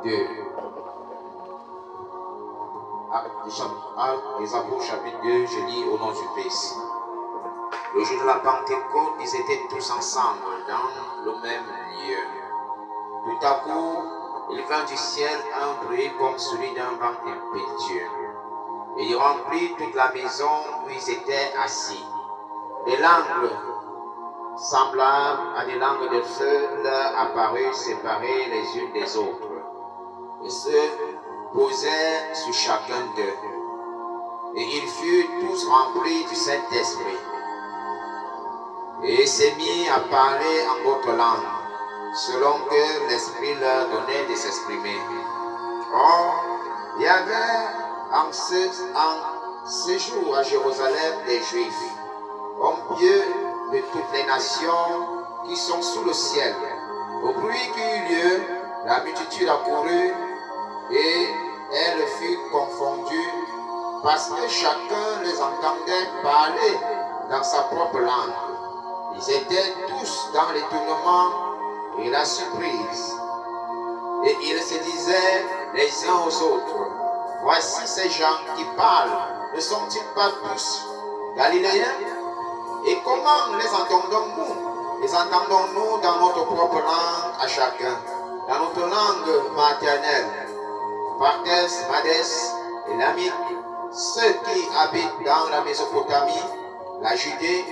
2. Actes des Apôtres, chapitre 2, je lis au nom du Christ. Le jour de la Pentecôte, ils étaient tous ensemble dans le même lieu. Tout à coup, il vint du ciel un bruit comme celui d'un vent impétueux. Et il remplit toute la maison où ils étaient assis. Des langues semblables à des langues de feu leur apparurent séparées les unes des autres et se posaient sur chacun d'eux. Et ils furent tous remplis du Saint-Esprit et s'est mis à parler en d'autres langues, selon que l'Esprit leur donnait de s'exprimer. Or, il y avait en ce jour à Jérusalem des Juifs, hommes pieux de toutes les nations qui sont sous le ciel. Au bruit qui eut lieu, la multitude accourut et elle fut confondue parce que chacun les entendait parler dans sa propre langue. Ils étaient tous dans l'étonnement et la surprise. Et ils se disaient les uns aux autres, voici ces gens qui parlent, ne sont-ils pas tous Galiléens? Et comment les entendons-nous? Les entendons-nous dans notre propre langue à chacun, dans notre langue maternelle, Parthès, Madès et Lamite, ceux qui habitent dans la Mésopotamie, la Judée,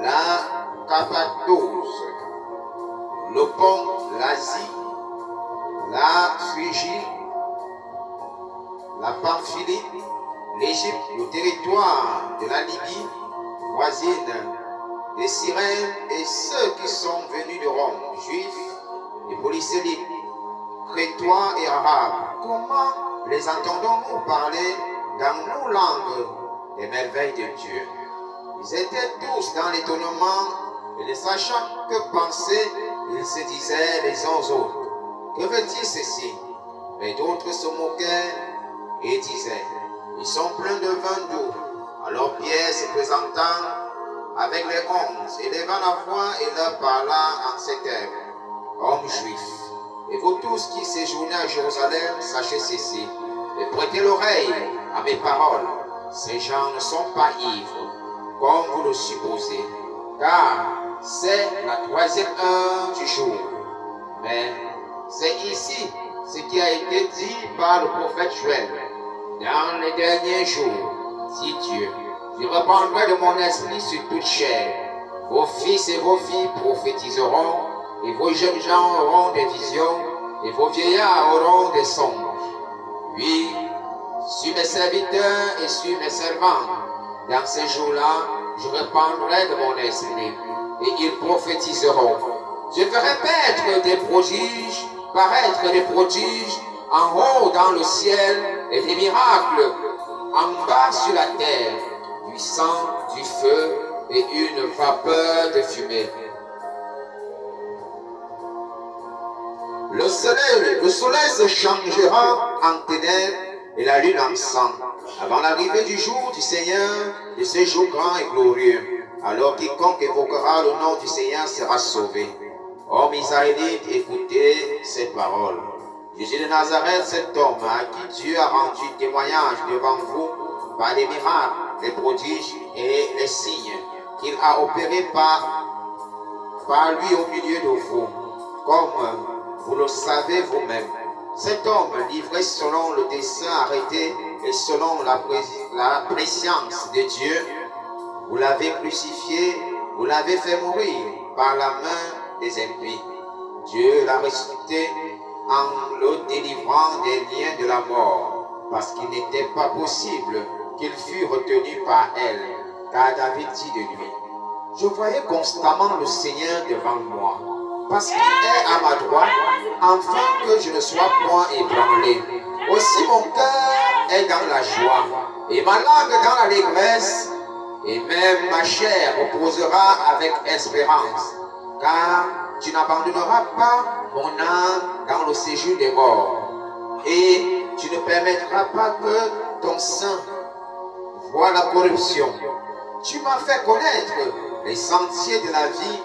la Cappadoce, le Pont, l'Asie, la Phrygie, la Pamphylie, l'Égypte, le territoire de la Libye voisine, des Cyrènes et ceux qui sont venus de Rome, juifs et polysélites, crétois et arabes. Comment les entendons-nous parler dans nos langues des merveilles de Dieu? Ils étaient tous dans l'étonnement et ne sachant que penser, ils se disaient les uns aux autres, que veut-il ceci? Et d'autres se moquaient et disaient, ils sont pleins de vin doux. Alors Pierre se présentant avec les 11, éleva la voix et leur parla en ces termes. Hommes juifs, et vous tous qui séjournez à Jérusalem, sachez ceci, et prêtez l'oreille à mes paroles. Ces gens ne sont pas ivres, comme vous le supposez, car c'est la 3e heure du jour. Mais c'est ici ce qui a été dit par le prophète Joël. Dans les derniers jours, dit Dieu, je répandrai de mon esprit sur toute chair. Vos fils et vos filles prophétiseront, et vos jeunes gens auront des visions, et vos vieillards auront des songes. Oui, sur mes serviteurs et sur mes servantes, dans ces jours-là, je répandrai de mon esprit, et ils prophétiseront. Je ferai paraître des prodiges en haut dans le ciel, et des miracles en bas sur la terre, du sang, du feu et une vapeur de fumée. Le soleil se changera en ténèbres et la lune en sang, avant l'arrivée du jour du Seigneur, de ce jour grand et glorieux. Alors quiconque évoquera le nom du Seigneur sera sauvé. Hommes israélites, écoutez ces paroles. Jésus de Nazareth, cet homme à qui Dieu a rendu témoignage devant vous par des miracles, les prodiges et les signes qu'il a opérés par lui au milieu de vous, comme vous le savez vous-même. Cet homme, livré selon le dessein arrêté et selon la préscience de Dieu, vous l'avez crucifié, vous l'avez fait mourir par la main des impies. Dieu l'a ressuscité en le délivrant des liens de la mort, parce qu'il n'était pas possible qu'il fût retenu par elle, car David dit de lui, je voyais constamment le Seigneur devant moi, parce qu'il est à ma droite, afin que je ne sois point ébranlé. Aussi mon cœur est dans la joie, et ma langue dans l'allégresse, et même ma chair reposera avec espérance, car tu n'abandonneras pas mon âme dans le séjour des morts, et tu ne permettras pas que ton sein voie la corruption. Tu m'as fait connaître les sentiers de la vie,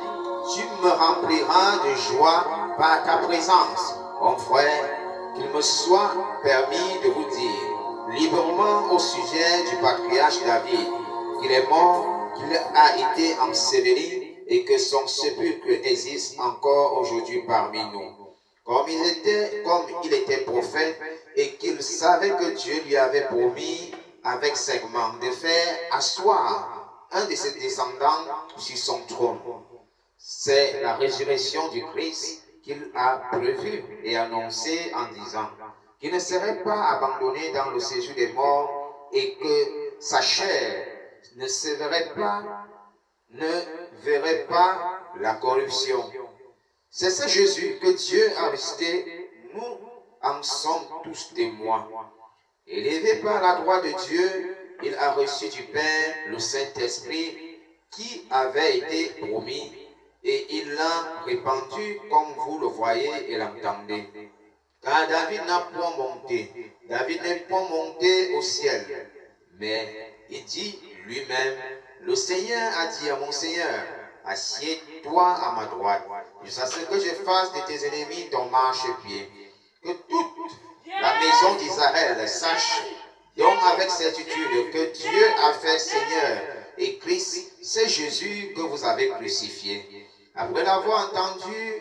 tu me rempliras de joie par ta présence. Mon frère, qu'il me soit permis de vous dire librement au sujet du patriarche David, qu'il est mort, qu'il a été enseveli et que son sépulcre existe encore aujourd'hui parmi nous. Comme il était prophète et qu'il savait que Dieu lui avait promis avec serment de faire asseoir un de ses descendants sur son trône. C'est la résurrection du Christ qu'il a prévue et annoncée en disant qu'il ne serait pas abandonné dans le séjour des morts et que sa chair ne verrait pas la corruption. C'est ce Jésus que Dieu a ressuscité, nous en sommes tous témoins. Élevé par la droite de Dieu, il a reçu du Père le Saint-Esprit qui avait été promis et il l'a répandu comme vous le voyez et l'entendez. Car David n'est point monté au ciel, mais il dit lui-même, le Seigneur a dit à mon Seigneur, assieds-toi à ma droite, jusqu'à ce que je fasse de tes ennemis ton marchepied. Que toute la maison d'Israël sache donc avec certitude que Dieu a fait Seigneur et Christ, c'est Jésus que vous avez crucifié. Après avoir entendu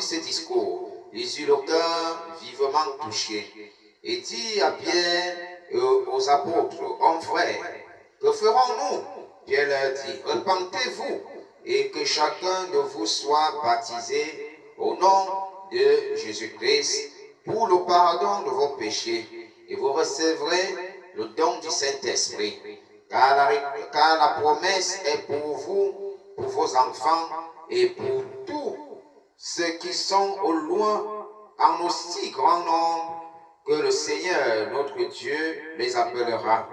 ce discours, il eut le cœur vivement touché et dit à Pierre et aux apôtres, hommes frères, que ferons-nous? Pierre leur dit, repentez-vous et que chacun de vous soit baptisé au nom de Jésus-Christ pour le pardon de vos péchés et vous recevrez le don du Saint-Esprit. Car la promesse est pour vous, pour vos enfants et pour tous ceux qui sont au loin en aussi grand nombre que le Seigneur notre Dieu les appellera.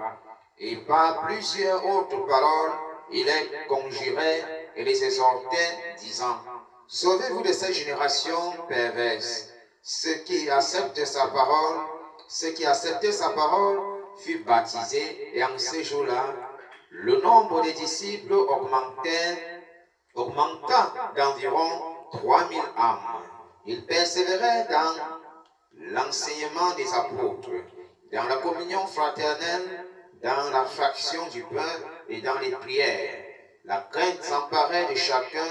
Et par plusieurs autres paroles, il les conjurait et les exhortait, disant, sauvez-vous de cette génération perverse. Ceux qui acceptaient sa parole furent baptisés, et en ce jour-là, le nombre des disciples augmenta d'environ 3000 âmes. Ils persévéraient dans l'enseignement des apôtres, dans la communion fraternelle, dans la fraction du pain et dans les prières. La crainte s'emparait de chacun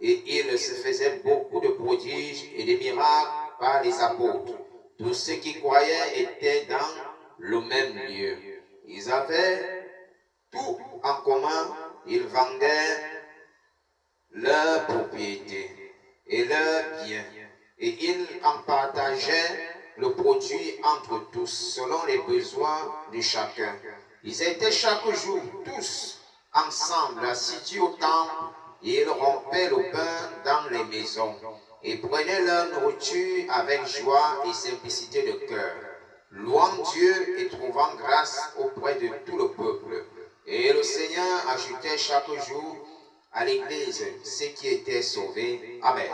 et il se faisait beaucoup de prodiges et de miracles par les apôtres. Tous ceux qui croyaient étaient dans le même lieu. Ils avaient tout en commun, ils vendaient leurs propriétés et leurs biens et ils en partageaient le produit entre tous selon les besoins de chacun. Ils étaient chaque jour tous ensemble assidus au temple et ils rompaient le pain dans les maisons et prenaient leur nourriture avec joie et simplicité de cœur, louant Dieu et trouvant grâce auprès de tout le peuple. Et le Seigneur ajoutait chaque jour à l'Église ceux qui étaient sauvés. Amen.